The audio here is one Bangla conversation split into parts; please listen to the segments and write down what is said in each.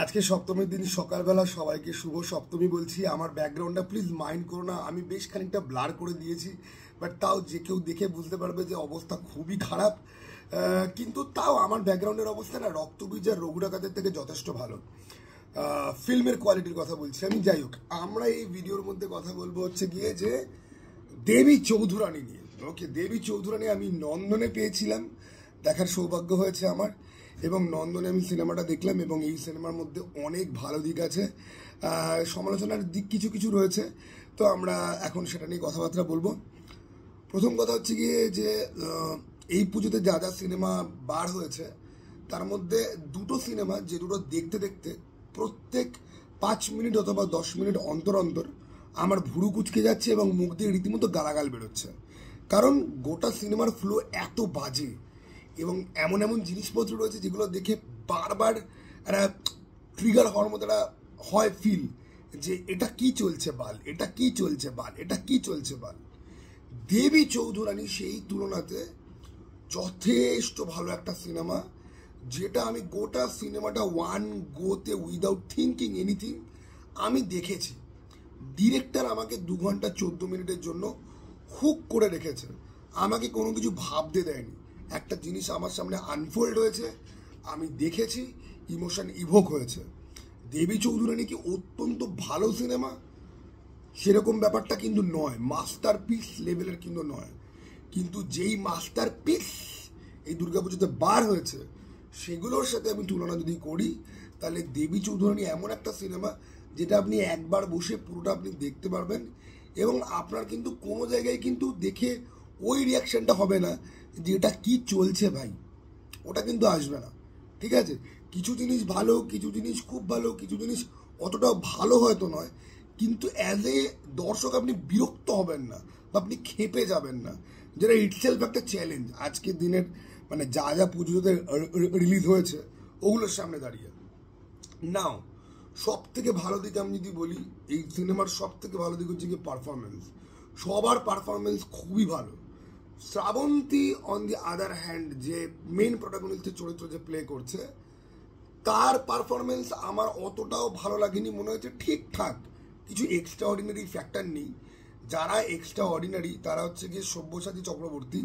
আজকে সপ্তমীর দিন সকালবেলা সবাইকে শুভ সপ্তমী বলছি। আমার ব্যাকগ্রাউন্ডটা প্লিজ মাইন্ড করো না, আমি বেশ খানিকটা ব্লার করে দিয়েছি, বাট তাও যে কেউ দেখে বুঝতে পারবে যে অবস্থা খুবই খারাপ। কিন্তু তাও আমার ব্যাকগ্রাউন্ডের অবস্থা না রক্তবীজ আর রঘুরাকাতের থেকে যথেষ্ট ভালো। ফিল্মের কোয়ালিটির কথা বলছি আমি। যাই হোক, আমরা এই ভিডিওর মধ্যে কথা বলবো হচ্ছে গিয়ে যে দেবী চৌধুরানী নিয়ে। ওকে, দেবী চৌধুরানী আমি নন্দনে পেয়েছিলাম, দেখার সৌভাগ্য হয়েছে আমার, এবং নন্দনে আমি সিনেমাটা দেখলাম এবং এই সিনেমার মধ্যে অনেক ভালো দিক আছে, সমালোচনার দিক কিছু কিছু রয়েছে। তো আমরা এখন সেটা নিয়ে কথাবার্তা বলবো। প্রথম কথা হচ্ছে গিয়ে যে এই পুজোতে যা যা সিনেমা বার হয়েছে তার মধ্যে দুটো সিনেমা যে দুটো দেখতে দেখতে প্রত্যেক 5 মিনিট অথবা 10 মিনিট অন্তর অন্তর আমার ভুরু কুচকে যাচ্ছে এবং মুখ দিয়ে রীতিমতো গালাগাল বেরোচ্ছে। কারণ গোটা সিনেমার ফ্লো এত বাজে এবং এমন এমন জিনিসপত্র রয়েছে যেগুলো দেখে বারবার একটা ট্রিগার হওয়ার মতো একটা হয় ফিল, যে এটা কি চলছে বাল, এটা কি চলছে বাল, এটা কি চলছে বাল। দেবী চৌধুরানী সেই তুলনাতে যথেষ্ট ভালো একটা সিনেমা, যেটা আমি গোটা সিনেমাটা ওয়ান গোতে উইদাউট থিঙ্কিং এনিথিং আমি দেখেছি। ডিরেক্টর আমাকে 2 ঘন্টা 14 মিনিটের জন্য হুক করে রেখেছে, আমাকে কোনো কিছু ভাবতে দেয়নি। একটা জিনিস আমার সামনে আনফোল্ড হয়েছে, আমি দেখেছি, ইমোশন ইভোক হয়েছে। দেবী চৌধুরানী কি অত্যন্ত ভালো সিনেমা সেরকম ব্যাপারটা কিন্তু নয়, মাস্টারপিস লেভেলের কিন্তু নয়। কিন্তু যেই মাস্টারপিস এই দুর্গাপুজোতে বার হয়েছে সেগুলোর সাথে আমি তুলনা যদি করি, তাহলে দেবী চৌধুরানী এমন একটা সিনেমা যেটা আপনি একবার বসে পুরোটা আপনি দেখতে পারবেন এবং আপনার কিন্তু কোনো জায়গায় কিন্তু দেখে ওই রিয়াকশনটা হবে না যে এটা কি চলছে ভাই, ওটা কিন্তু আসবে না। ঠিক আছে, কিছু জিনিস ভালো, কিছু জিনিস খুব ভালো, কিছু জিনিস অতটাও ভালো হয়তো নয়, কিন্তু অ্যাজ এ দর্শক আপনি বিরক্ত হবেন না বা আপনি খেপে যাবেন না, যেটা ইটসেলফ একটা চ্যালেঞ্জ আজকের দিনের, মানে যা যা পুজোতে রিলিজ হয়েছে ওগুলোর সামনে দাঁড়িয়ে। নাও সব থেকে ভালো দিক আমি যদি বলি, এই সিনেমার সব থেকে ভালো দিক হচ্ছে কি পারফরমেন্স। সবার পারফরমেন্স খুবই ভালো। Srabanti on the other hand, যে মেন প্রোটাগনিস্টের চরিত্র যে প্লে করছে, তার পারফরমেন্স আমার অতটাও ভালো লাগেনি, মনে হচ্ছে ঠিকঠাক, কিছু এক্সট্রা অর্ডিনারি ফ্যাক্টর নেই। যারা এক্সট্রা অর্ডিনারি তারা হচ্ছে গিয়ে সব্যসাচী চক্রবর্তী।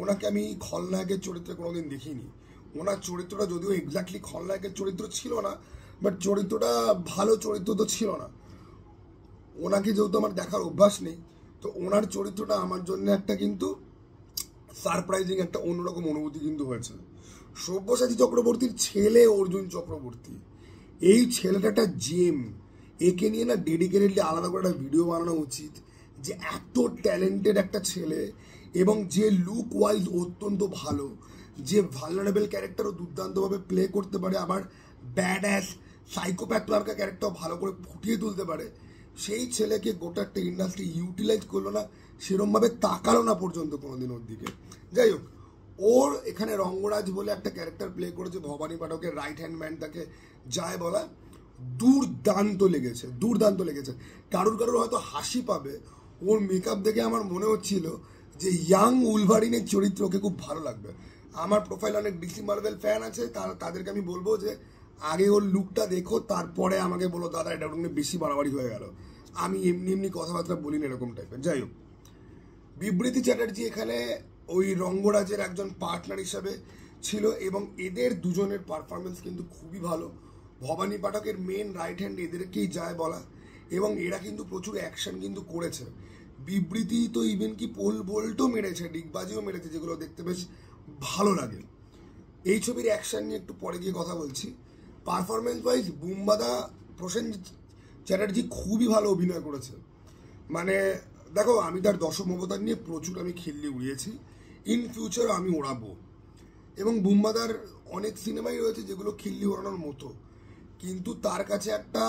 ওনাকে আমি খলনায়কের চরিত্রে কোনোদিন দেখিনি। ওনার চরিত্রটা যদিও এক্স্যাক্টলি খলনায়কের চরিত্র ছিল না, বাট চরিত্রটা ভালো চরিত্র তো ছিল না। ওনাকে যেহেতু আমার দেখার অভ্যাস নেই, তো ওনার চরিত্রটা আমার জন্য একটা কিন্তু সারপ্রাইজিং একটা অন্যরকম অনুভূতি কিন্তু হয়েছে। সব্যসাচী চক্রবর্তীর ছেলে অর্জুন চক্রবর্তী, এই ছেলেটা একটা জেম। একে নিয়ে না ডেডিকেটেডলি আলাদা করে একটা ভিডিও বানানো উচিত, যে এত ট্যালেন্টেড একটা ছেলে এবং যে লুক ওয়াইজ অত্যন্ত ভালো, যে ভালনারেবল ক্যারেক্টারও দুর্দান্তভাবে প্লে করতে পারে, আবার ব্যাড অ্যাস সাইকোপ্যাথ মার্কা ক্যারেক্টারও ভালো করে ফুটিয়ে তুলতে পারে। সেই ছেলেকে গোটা একটা ইন্ডাস্ট্রি ইউটিলাইজ করলো না, সেরমভাবে তাকালো না পর্যন্ত কোনোদিন ওর দিকে। যাই হোক, ওর এখানে রঙ্গরাজ বলে একটা ক্যারেক্টার প্লে করেছে ভবানী পাঠকের রাইট হ্যান্ড ম্যান, তাকে যায় বলা, দুর্দান্ত লেগেছে, দুর্দান্ত লেগেছে। কারোর কারোর হয়তো হাসি পাবে, ওর মেকআপ দেখে আমার মনে হচ্ছিল যে ইয়াং উলভারিনের চরিত্র ওকে খুব ভালো লাগবে। আমার প্রোফাইল অনেক ডিসি মার্ভেল ফ্যান আছে, তাদেরকে আমি বলবো যে আগে ওর লুকটা দেখো, তারপরে আমাকে বলো দাদা এটা ওখানে বেশি বাড়াবাড়ি হয়ে গেল। আমি এমনি এমনি কথাবার্তা বলি না এরকম টাইপের। যাই হোক, বিবৃতি চ্যাটার্জি এখানে ওই রঙ্গরাজের একজন পার্টনার হিসাবে ছিল এবং এদের দুজনের পারফরমেন্স কিন্তু খুবই ভালো। ভবানী পাঠকের মেন রাইট হ্যান্ড এদেরকেই যায় বলা, এবং এরা কিন্তু প্রচুর অ্যাকশন কিন্তু করেছে। বিবৃতি তো ইভেন কি পোল বোল্টও মেরেছে, ডিগবাজিও মেরেছে, যেগুলো দেখতে বেশ ভালো লাগে। এই ছবির অ্যাকশন নিয়ে একটু পরে গিয়ে কথা বলছি। পারফরমেন্স ওয়াইজ বুম্বাদা, প্রসেনজিৎ চ্যাটার্জি খুবই ভালো অভিনয় করেছে। মানে দেখো, আমি তার দশম অবতার নিয়ে প্রচুর আমি খিল্লি উড়িয়েছি, ইন ফিউচার আমি ওড়াবো। এবং বুম্বাদার অনেক সিনেমাই রয়েছে যেগুলো খিল্লি ওড়ানোর মতো, কিন্তু তার কাছে একটা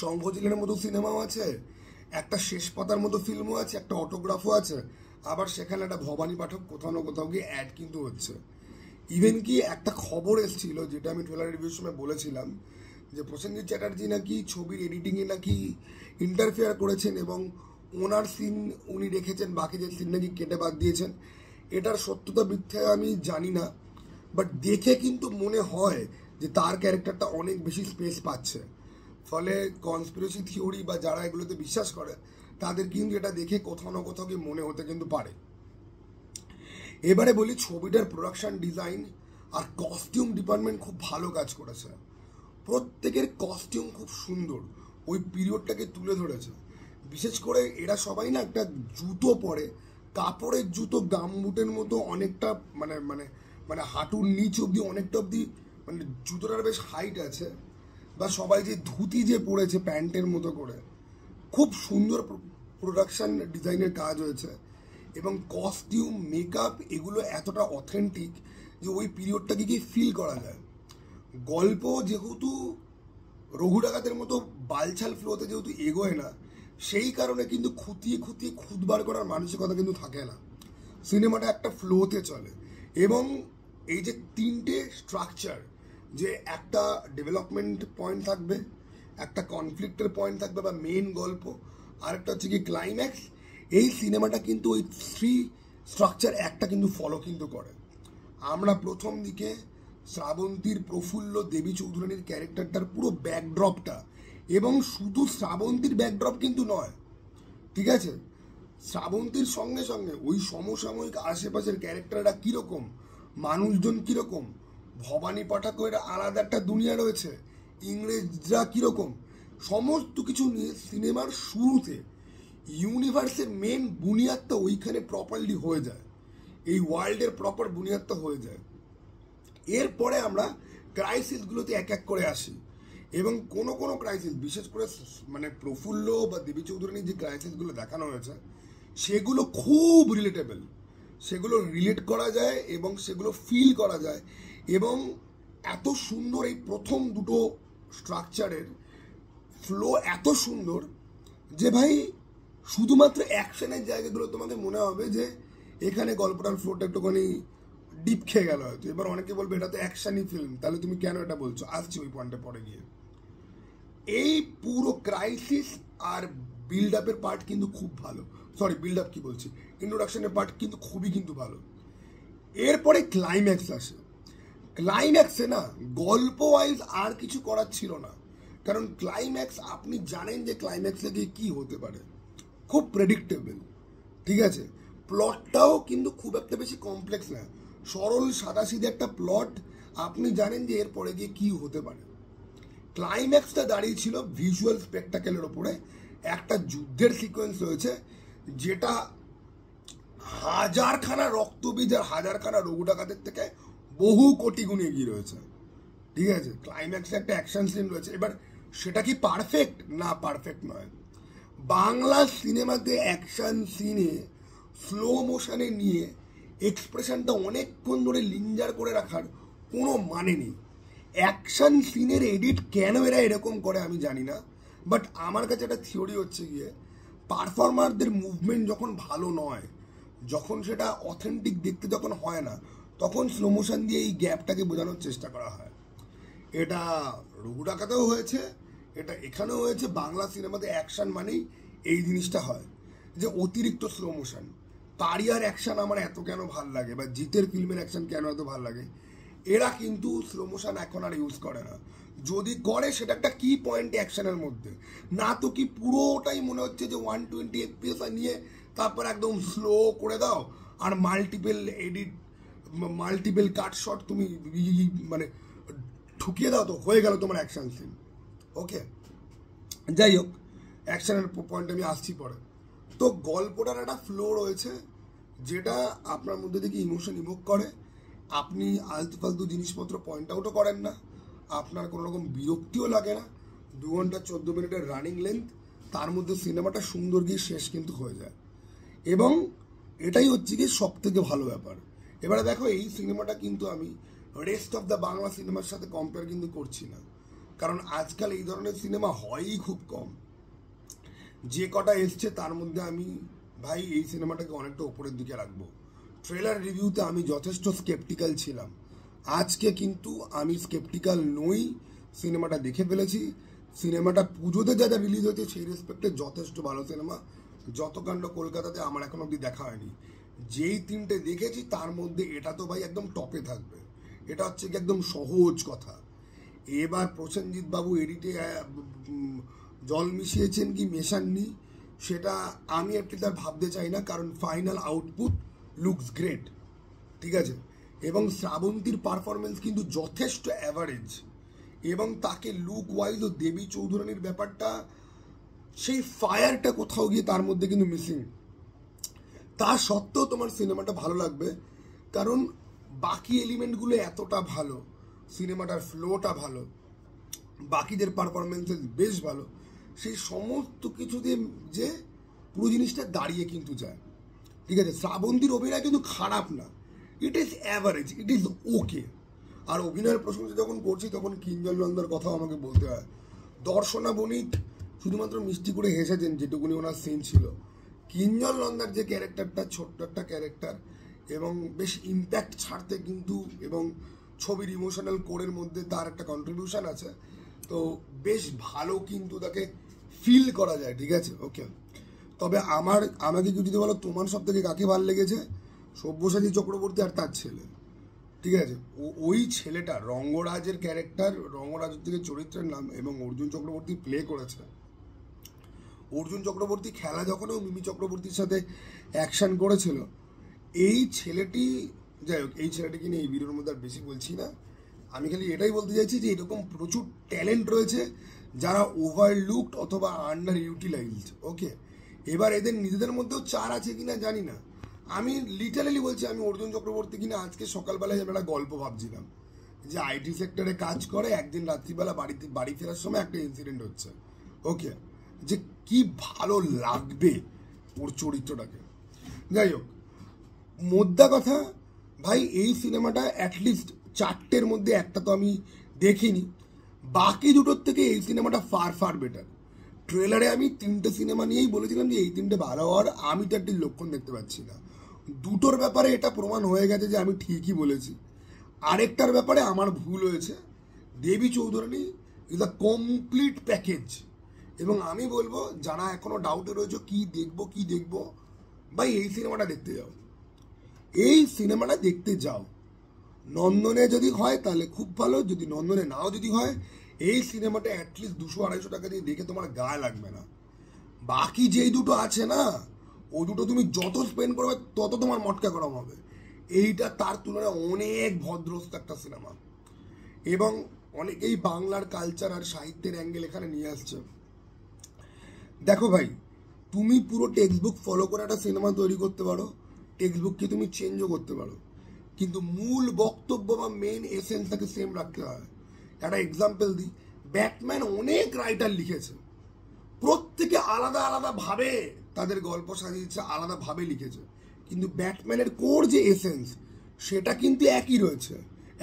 শঙ্খচিলের মতো সিনেমাও আছে, একটা শেষ পাতার মতো ফিল্মও আছে, একটা অটোগ্রাফও আছে, আবার সেখানে একটা ভবানী পাঠক কোথাও না কোথাও গিয়ে অ্যাড কিন্তু হচ্ছে। ইভেন কি একটা খবর এসেছিল, যেটা আমি ট্রেলার রিভিউর সময় বলেছিলাম, যে প্রসেনজিৎ চ্যাটার্জি নাকি ছবির এডিটিংয়ে নাকি ইন্টারফেয়ার করেছেন এবং ওনার সিন উনি রেখেছেন, বাকি যে সিন নাকি কেটে বাদ দিয়েছেন। এটার সত্যতা মিথ্যা আমি জানি না, বাট দেখে কিন্তু মনে হয় যে তার ক্যারেক্টারটা অনেক বেশি স্পেস পাচ্ছে। ফলে কনস্পিরেসি থিওরি বা যারা এগুলোতে বিশ্বাস করে তাদের কিন্তু এটা দেখে কোথাও না কোথাও কি মনে হতে কিন্তু পারে। এবারে বলি ছবিটার প্রোডাকশন ডিজাইন আর কস্টিউম ডিপার্টমেন্ট খুব ভালো কাজ করেছে। প্রত্যেকের কস্টিউম খুব সুন্দর, ওই পিরিয়ডটাকে তুলে ধরেছে। বিশেষ করে এরা সবাই না একটা জুতো পরে, কাপড়ের জুতো, গামবুটের মতো অনেকটা মানে মানে মানে হাঁটুর নিচ অব্দি অনেকটা অব্দি, মানে জুতোটার বেশ হাইট আছে। বা সবাই যে ধুতি যে পরেছে প্যান্টের মতো করে, খুব সুন্দর প্রোডাকশন ডিজাইনের কাজ হয়েছে। এবং কস্টিউম, মেকআপ এগুলো এতটা অথেন্টিক যে ওই পিরিয়ডটাকে গিয়ে ফিল করা যায়। গল্প যেহেতু রঘু ডাকাতের মতো বালছাল ফ্লোতে যেহেতু এগোয় না, সেই কারণে কিন্তু খুঁতিয়ে খুঁতিয়ে খুঁতবার করার মানসিকতা কিন্তু থাকে না। সিনেমাটা একটা ফ্লোতে চলে। এবং এই যে তিনটে স্ট্রাকচার, যে একটা ডেভেলপমেন্ট পয়েন্ট থাকবে, একটা কনফ্লিক্টের পয়েন্ট থাকবে বা মেন গল্প, আর একটা হচ্ছে কি ক্লাইম্যাক্স, এই সিনেমাটা কিন্তু ওই থ্রি স্ট্রাকচার একটা কিন্তু ফলো কিন্তু করে। আমরা প্রথম দিকে শ্রাবন্তীর, প্রফুল্ল, দেবী চৌধুরানীর ক্যারেক্টারটার পুরো ব্যাকড্রপটা, এবং শুধু শ্রাবন্তীর ব্যাকড্রপ কিন্তু নয়, ঠিক আছে, শ্রাবন্তীর সঙ্গে সঙ্গে ওই সমসাময়িক আশেপাশের ক্যারেক্টাররা কীরকম, মানুষজন কীরকম, ভবানী পাঠকের আলাদা একটা দুনিয়া রয়েছে, ইংরেজরা কীরকম, সমস্ত কিছু নিয়ে সিনেমার শুরুতে ইউনিভার্সের মেন বুনিয়াদটা ওইখানে প্রপারলি হয়ে যায়, এই ওয়ার্ল্ডের প্রপার বুনিয়াদটা হয়ে যায়। এরপরে আমরা ক্রাইসিসগুলোতে এক এক করে আসি, এবং কোনো কোনো ক্রাইসিস, বিশেষ করে মানে প্রফুল্ল বা দেবী চৌধুরানীর যে ক্রাইসিসগুলো দেখানো হয়েছে সেগুলো খুব রিলেটেবল, সেগুলো রিলেট করা যায় এবং সেগুলো ফিল করা যায়। এবং এত সুন্দর এই প্রথম দুটো স্ট্রাকচারের ফ্লো এত সুন্দর যে ভাই শুধুমাত্র অ্যাকশনের জায়গাগুলো তোমাদের মনে হবে যে এখানে গল্পটার ফ্লোটা একটুখানি ডিপ খেয়ে গেল হয়তো। এবার অনেকে বলবে এটা তো অ্যাকশনই ফিল্ম, তাহলে তুমি কেন এটা বলছো? আসছি ওই পয়েন্টে পরে গিয়ে। এই পুরো ক্রাইসিস আর বিল্ড আপের পার্ট কিন্তু খুব ভালো, সরি বিল্ড আপ কি বলছি, ইন্ট্রোডাকশনের পার্ট কিন্তু খুবই কিন্তু ভালো। এরপরে ক্লাইম্যাক্স আসে। ক্লাইম্যাক্সে না গল্প ওয়াইজ আর কিছু করার ছিল না, কারণ ক্লাইম্যাক্স আপনি জানেন যে ক্লাইম্যাক্সে গিয়ে কী হতে পারে, খুব প্রেডিক্টেবল, ঠিক আছে। প্লটটাও কিন্তু খুব একটা বেশি কমপ্লেক্স না, সরল সাদাসিধে একটা প্লট, আপনি জানেন যে এরপরে গিয়ে কী হতে পারে। ক্লাইম্যাক্সটা দাঁড়িয়েছিল ভিজুয়াল স্পেকটাকেলের ওপরে। একটা যুদ্ধের সিকোয়েন্স রয়েছে যেটা হাজারখানা রক্তবীজ আর হাজারখানা রঘু ডাকাতের থেকে বহু কোটি গুণ এগিয়ে রয়েছে, ঠিক আছে। ক্লাইম্যাক্সে একটা অ্যাকশন সিন রয়েছে। এবার সেটা কি পারফেক্ট? না, পারফেক্ট নয়। বাংলা সিনেমাতে অ্যাকশন সিনে স্লো মোশনে নিয়ে এক্সপ্রেশনটা অনেকক্ষণ ধরে লিঞ্জার করে রাখার কোনো মানে নেই। অ্যাকশন সিনের এডিট কেন এরা এরকম করে আমি জানি না, বাট আমার কাছে একটা থিওরি হচ্ছে গিয়ে পারফর্মারদের মুভমেন্ট যখন ভালো নয়, যখন সেটা অথেন্টিক দেখতে যখন হয় না, তখন স্লো মোশন দিয়ে এই গ্যাপটাকে বোঝানোর চেষ্টা করা হয়। এটা রঘু ডাকাতেও হয়েছে, এটা এখানেও হয়েছে। বাংলা সিনেমাতে অ্যাকশন মানেই এই জিনিসটা হয় যে অতিরিক্ত স্লো মোশন। পারিয়ার অ্যাকশন আমার এত কেন ভাল লাগে, বা জিতের ফিল্মের অ্যাকশন কেন এত ভাল লাগে, এরা কিন্তু স্লো মোশন এখন আর ইউজ করে না। যদি করে সেটা একটা কি পয়েন্ট অ্যাকশনের মধ্যে, না তো কি পুরোটাই মনে হচ্ছে যে 120 FPS নিয়ে তারপর একদম স্লো করে দাও, আর মাল্টিপল এডিট, মাল্টিপল কাট শট তুমি মানে ঠুকিয়ে দাও, তো হয়ে গেল তোমার অ্যাকশন সিন। ওকে, যাই হোক, অ্যাকশনের পয়েন্ট আমি আসছি পরে। তো গল্পটার একটা ফ্লো রয়েছে যেটা আপনার মধ্যে থেকে ইমোশন ইভোক করে। আপনি আলতু ফালতু জিনিসপত্র পয়েন্ট আউটও করেন না, আপনার কোনো রকম বিরক্তিও লাগে না। 2 ঘন্টা 14 মিনিটের রানিং লেন্থ, তার মধ্যে সিনেমাটা সুন্দর গিয়ে শেষ কিন্তু হয়ে যায়। এবং এটাই হচ্ছে গিয়ে সব থেকে ভালো ব্যাপার। এবারে দেখো, এই সিনেমাটা কিন্তু আমি রেস্ট অফ দ্য বাংলা সিনেমার সাথে কম্পেয়ার কিন্তু করছি না, কারণ আজকাল এই ধরনের সিনেমা হয়ই খুব কম। যে কটা এসছে তার মধ্যে আমি ভাই এই সিনেমাটাকে অনেকটা ওপরের দিকে রাখবো। ট্রেলার রিভিউতে আমি যথেষ্ট স্কেপটিক্যাল ছিলাম, আজকে কিন্তু আমি স্কেপটিক্যাল নই। সিনেমাটা দেখে ফেলেছি। সিনেমাটা পুজোতে যা যা রিলিজ হয়েছে সেই রেসপেক্টে যথেষ্ট ভালো সিনেমা। যতকাণ্ড কলকাতাতে আমার এখন অবধি দেখা হয়নি। যেই তিনটে দেখেছি তার মধ্যে এটা তো ভাই একদম টপে থাকবে। এটা হচ্ছে কি একদম সহজ কথা। এবার প্রসেনজিৎ বাবু এডিটে জল মিশিয়েছেন কি মেশাননি সেটা আমি একটু তার ভাবতে চাই না, কারণ ফাইনাল আউটপুট লুকস গ্রেট, ঠিক আছে। এবং শ্রাবন্তীর পারফরমেন্স কিন্তু যথেষ্ট অ্যাভারেজ, এবং তাকে লুক ওয়াইজ ও দেবী চৌধুরানীর ব্যাপারটা সেই ফায়ারটা কোথাও গিয়ে তার মধ্যে কিন্তু মিসিং। তা সত্ত্বেও তোমার সিনেমাটা ভালো লাগবে, কারণ বাকি এলিমেন্টগুলো এতটা ভালো, সিনেমাটার ফ্লোটা ভালো, বাকিদের পারফরমেন্সেস বেশ ভালো, সেই সমস্ত কিছু দিয়ে যে পুরো জিনিসটা দাঁড়িয়ে কিন্তু যায়, ঠিক আছে। শ্রাবন্তীর অভিনয় কিন্তু খারাপ না, it is average, it is okay. আর অভিনয়ের প্রশংসা যখন করছি তখন কিঞ্জল নন্দার কথাও আমাকে বলতে হয়। দর্শনা বণিক শুধুমাত্র মিষ্টি করে হেসেছেন যেটুকুনি ওনার সিন ছিল। কিঞ্জল নন্দার যে ক্যারেক্টারটা, ছোট্ট একটা ক্যারেক্টার, এবং বেশ ইম্প্যাক্ট ছাড়তে কিন্তু, এবং ছবির ইমোশনাল কোরের মধ্যে তার একটা কন্ট্রিবিউশন আছে, তো বেশ ভালো কিন্তু তাকে ফিল করা যায়, ঠিক আছে, ওকে। তবে আমাকে যদি বলো তোমার সব থেকে কাকে ভালো লেগেছে, সব্যসাচী চক্রবর্তী আর তার ছেলে, ঠিক আছে। ওই ছেলেটা রঙ্গরাজের ক্যারেক্টার, রঙ্গরাজ থেকে চরিত্রের নাম, এবং অর্জুন চক্রবর্তী প্লে করেছে। অর্জুন চক্রবর্তী খেলা যখন মিমি চক্রবর্তীর সাথে অ্যাকশন করেছিল, এই ছেলেটি, যাই হোক, এই ছেলেটিকে নিয়ে এই ভিডিওর মধ্যে আর বেশি বলছি না। আমি খালি এটাই বলতে চাইছি যে এরকম প্রচুর ট্যালেন্ট রয়েছে যারা ওভারলুকড অথবা আন্ডার ইউটিলাইজড, ওকে। এবার এদের নিজেদের মধ্যেও চার আছে কিনা জানি না। আমি লিটারালি বলছি, আমি অর্জুন চক্রবর্তী কিনা আজকে সকালবেলায় একটা গল্প ভাবছিলাম যে আইটি সেক্টরে কাজ করে, একদিন রাত্রিবেলা বাড়ি ফেরার সময় একটা ইনসিডেন্ট হচ্ছে, ওকে, যে কি ভালো লাগবে ওর চরিত্রটাকে। যাই হোক, মোদ্দা কথা ভাই, এই সিনেমাটা অ্যাটলিস্ট 4টের মধ্যে একটা তো আমি দেখিনি, বাকি দুটোর থেকে এই সিনেমাটা ফার ফার বেটার। ট্রেলারে আমি 3টে সিনেমা নিয়েই বলেছিলাম যে এই 3টে ভালো হওয়ার, আমি তো একটি লক্ষণ দেখতে পাচ্ছি না। দুটোর ব্যাপারে এটা প্রমাণ হয়ে গেছে যে আমি ঠিকই বলেছি। আরেকটার ব্যাপারে আমার ভুল হয়েছে। Devi Chaudhurani is a complete package, এবং আমি বলবো যারা এখনো ডাউটে রয়েছে কি দেখবো, ভাই এই সিনেমাটা দেখতে যাও, এই সিনেমাটা দেখতে যাও। নন্দনে যদি হয় তাহলে খুব ভালো, যদি নন্দনে নাও যদি হয়, এই সিনেমাটা অ্যাটলিস্ট 200-250 টাকা দিয়ে দেখে তোমার গায়ে লাগবে না। বাকি যেই দুটো আছে না, ওই দুটো তুমি যত স্পেন্ড করবে তত তোমার মটকা গরম হবে। এইটা তার তুলনায় অনেক ভদ্রস্ত একটা সিনেমা, এবং অনেকেই বাংলার কালচার আর সাহিত্যের অ্যাঙ্গেল এখানে নিয়ে আসছে। দেখো ভাই, তুমি পুরো টেক্সট বুক ফলো করে একটা সিনেমা তৈরি করতে পারো, টেক্সট বুককে তুমি চেঞ্জও করতে পারো, কিন্তু মূল বক্তব্য বা মেন এসেন্সটাকে সেম রাখতে হয়। একটা এক্সাম্পল দিই, ব্যাটম্যান অনেক রাইটার লিখেছে, প্রত্যেকে আলাদা আলাদা ভাবে তাদের গল্প সাজিয়েছে, আলাদা ভাবে লিখেছে, কিন্তু ব্যাটম্যানের কোর যে এসেন্স সেটা কিন্তু একই রয়েছে।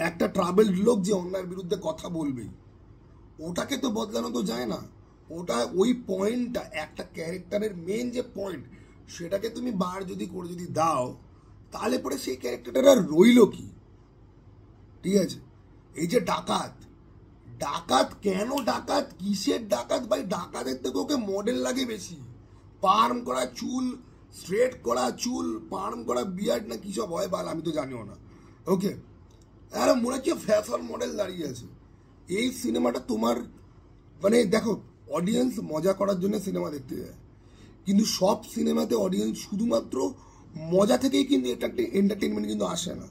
একটা ট্রাভেলড লোক যে অন্যায়ের বিরুদ্ধে কথা বলবেই, ওটাকে তো বদলানো তো যায় না। ওটা ওই পয়েন্টটা, একটা ক্যারেক্টারের মেন যে পয়েন্ট, সেটাকে তুমি বার যদি করে যদি দাও, তাহলে পরে সেই ক্যারেক্টারটা আর রইল কি, ঠিক আছে। এই যে ডাকাত, ডাকাত কেন ডাকাত, কিসের ডাকাত ভাই, ডাকাতের থেকে ওকে মডেল লাগে বেশি। পার্ম করা চুল, স্ট্রেট করা চুল, পার্ম করা বিয়ার্ড না কি সব হয় বাল, আমি তো জানিও না, ওকে। আর মনে হচ্ছে ফ্যাশন মডেল দাঁড়িয়ে আছে। এই সিনেমাটা তোমার, মানে দেখো, অডিয়েন্স মজা করার জন্য সিনেমা দেখতে যায়, কিন্তু সব সিনেমাতে অডিয়েন্স শুধুমাত্র মজা থেকেই কিন্তু এটা একটা এন্টারটেনমেন্ট কিন্তু আসে না,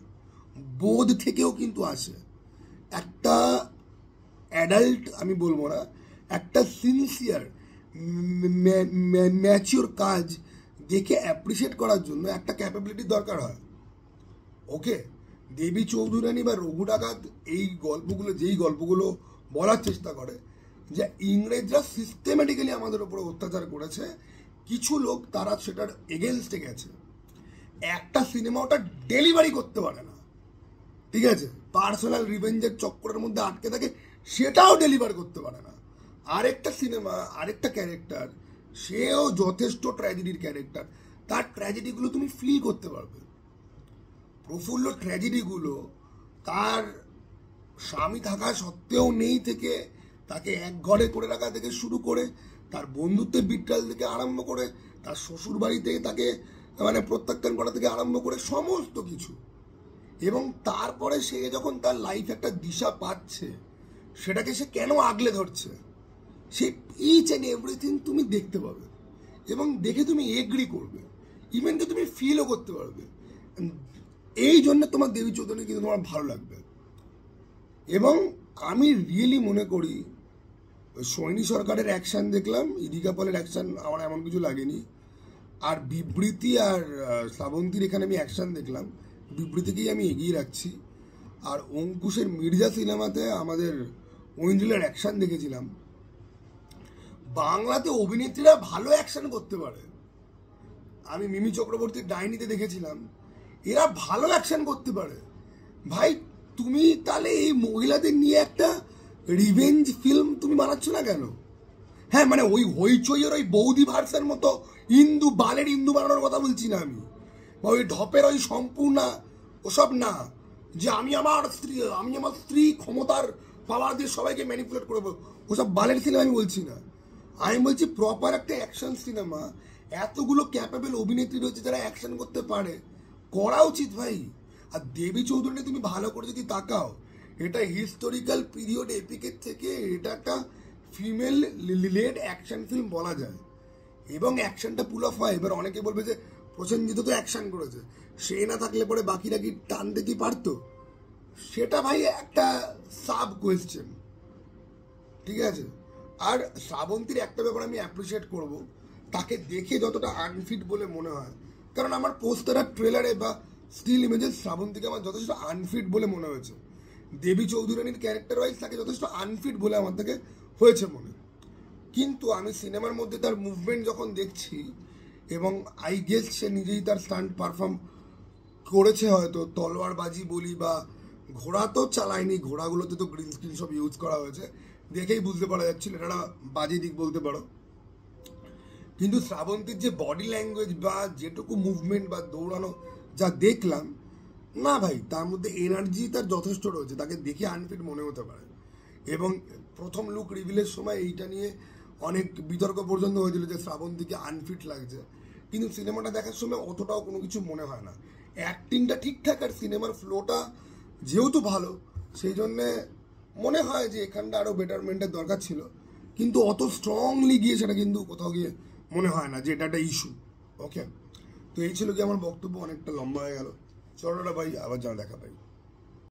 বোধ থেকেও কিন্তু আসে। একটা অ্যাডাল্ট, আমি বলবো না, একটা সিনসিয়ার ম্যাচিওর কাজ দেখে অ্যাপ্রিসিয়েট করার জন্য একটা ক্যাপাবিলিটির দরকার হয়, ওকে। দেবী চৌধুরানী বা রঘু ডাকাত এই গল্পগুলো, যেই গল্পগুলো বলার চেষ্টা করে যে ইংরেজরা সিস্টেম্যাটিক্যালি আমাদের উপরে অত্যাচার করেছে, কিছু লোক তারা সেটার এগেনস্টে গেছে, একটা সিনেমা ওটা ডেলিভারি করতে পারে না, ঠিক আছে, পার্সোনাল রিভেঞ্জের চক্করের মধ্যে আটকে থাকে, সেটাও ডেলিভার করতে পারে না। আরেকটা সিনেমা, আরেকটা ক্যারেক্টার, সেও যথেষ্ট ট্র্যাজেডির ক্যারেক্টার, তার ট্র্যাজেডিগুলো তুমি ফিল করতে পারবে। প্রফুল্ল ট্র্যাজেডিগুলো তার স্বামী থাকা সত্ত্বেও নেই থেকে, তাকে এক ঘরে করে রাখা থেকে শুরু করে, তার বন্ধুত্বের বিট্রাল থেকে আরম্ভ করে, তার শ্বশুর বাড়িতে তাকে মানে প্রত্যাখ্যান করা থেকে আরম্ভ করে সমস্ত কিছু, এবং তারপরে সে যখন তার লাইফ একটা দিশা পাচ্ছে, সেটাকে সে কেন আগলে ধরছে, সে ইচ অ্যান্ড এভরিথিং তুমি দেখতে পাবে এবং দেখে তুমি এগ্রি করবে, ইভেন কি তুমি ফিলও করতে পারবে। এই জন্য তোমার দেবী চৌধুরী কিন্তু তোমার ভালো লাগবে। এবং আমি রিয়েলি মনে করি সৈনী সরকারের অ্যাকশান দেখলাম, ইদিকা পলের অ্যাকশান আমার এমন কিছু লাগেনি। আর বিবৃতি আর শ্রাবন্তীর এখানে আমি অ্যাকশান দেখলাম, বিবৃতিকেই আমি এগিয়ে রাখছি। আর অঙ্কুশের মির্জা সিনেমাতে আমাদের ঐন্দ্রিলার অ্যাকশান দেখেছিলাম। বাংলাতে অভিনেত্রীরা ভালো অ্যাকশান করতে পারে, আমি মিমি চক্রবর্তীর ডাইনিতে দেখেছিলাম, এরা ভালো অ্যাকশান করতে পারে। ভাই তুমি তাহলে এই মহিলাদের নিয়ে একটা রিভেঞ্জ ফিল্ম তুমি বানাচ্ছ না কেন? হ্যাঁ মানে ওই হইচইয়ের ওই বৌদি ভার্সের মতো ইন্দু বালের ইন্দু বানানোর কথা বলছি না আমি, বা ওই ঢপের ওই সম্পূর্ণ ওসব না, যে আমি আমার স্ত্রী ক্ষমতার পাওয়ার দিয়ে সবাইকে ম্যানিপুলেট করবো, ওসব বালের সিনেমা আমি বলছি না। আমি বলছি প্রপার একটা অ্যাকশন সিনেমা, এতগুলো ক্যাপেবল অভিনেত্রী রয়েছে যারা অ্যাকশন করতে পারে, করা উচিত ভাই। আর দেবী চৌধুরী তুমি ভালো করে যদি তাকাও, এটা হিস্টোরিক্যাল পিরিয়ড এপিকের থেকে এটা একটা ফিমেল লিড অ্যাকশন ফিল্ম বলা যায়, এবং অ্যাকশনটা পুল অফ হয়। এবার অনেকে বলবে যে প্রসেনজিৎ তো অ্যাকশন করেছে, সে না থাকলে পরে বাকিরা কি টানতে কি পারতো? সেটা ভাই একটা সাব কোয়েশ্চেন, ঠিক আছে। আর শ্রাবন্তীর একটা ব্যাপার আমি অ্যাপ্রিসিয়েট করব, তাকে দেখে যতটা আনফিট বলে মনে হয়, কারণ আমার পোস্টার আর ট্রেলারে বা স্টিল ইমেজে শ্রাবন্তীকে আমার যথেষ্ট আনফিট বলে মনে হয়েছে। দেবী চৌধুরানীর ক্যারেক্টার ওয়াইজ তাকে যথেষ্ট আনফিট বলে আমার থেকে হয়েছে মনে। কিন্তু আমি সিনেমার মধ্যে তার মুভমেন্ট যখন দেখছি, এবং আই গেস সে নিজেই তার স্টান্ট পারফর্ম করেছে, হয়তো তলোয়ারবাজি বলি বা ঘোড়া তো চালায়নি, ঘোড়াগুলোতে তো গ্রিন স্ক্রিন সব ইউজ করা হয়েছে, দেখেই বুঝতে পারা যাচ্ছিল এটা বাজি দিক বলতে পারো। কিন্তু শ্রাবন্তীর যে বডি ল্যাঙ্গুয়েজ বা যেটুকু মুভমেন্ট বা দৌড়ানো যা দেখলাম, না ভাই তার মধ্যে এনার্জি তার যথেষ্ট রয়েছে, তাকে দেখে আনফিট মনে হতে পারে। এবং প্রথম লুক রিভিলের সময় এইটা নিয়ে অনেক বিতর্ক পর্যন্ত হয়েছিল যে শ্রাবন্তীকে আনফিট লাগছে, কিন্তু সিনেমাটা দেখার সময় অতটাও কোনো কিছু মনে হয় না। অ্যাক্টিংটা ঠিকঠাক আর সিনেমার ফ্লোটা যেহেতু ভালো, সেই জন্যে মনে হয় যে এখানটা আরও বেটারমেন্টের দরকার ছিল, কিন্তু অত স্ট্রংলি গিয়ে সেটা কিন্তু কোথাও গিয়ে মনে হয় না যে এটা একটা ইস্যু। ওকে, তো এই ছিল কি আমার বক্তব্য, অনেকটা লম্বা হয়ে গেল। চলো ভাই, আবার যা দেখা পাই।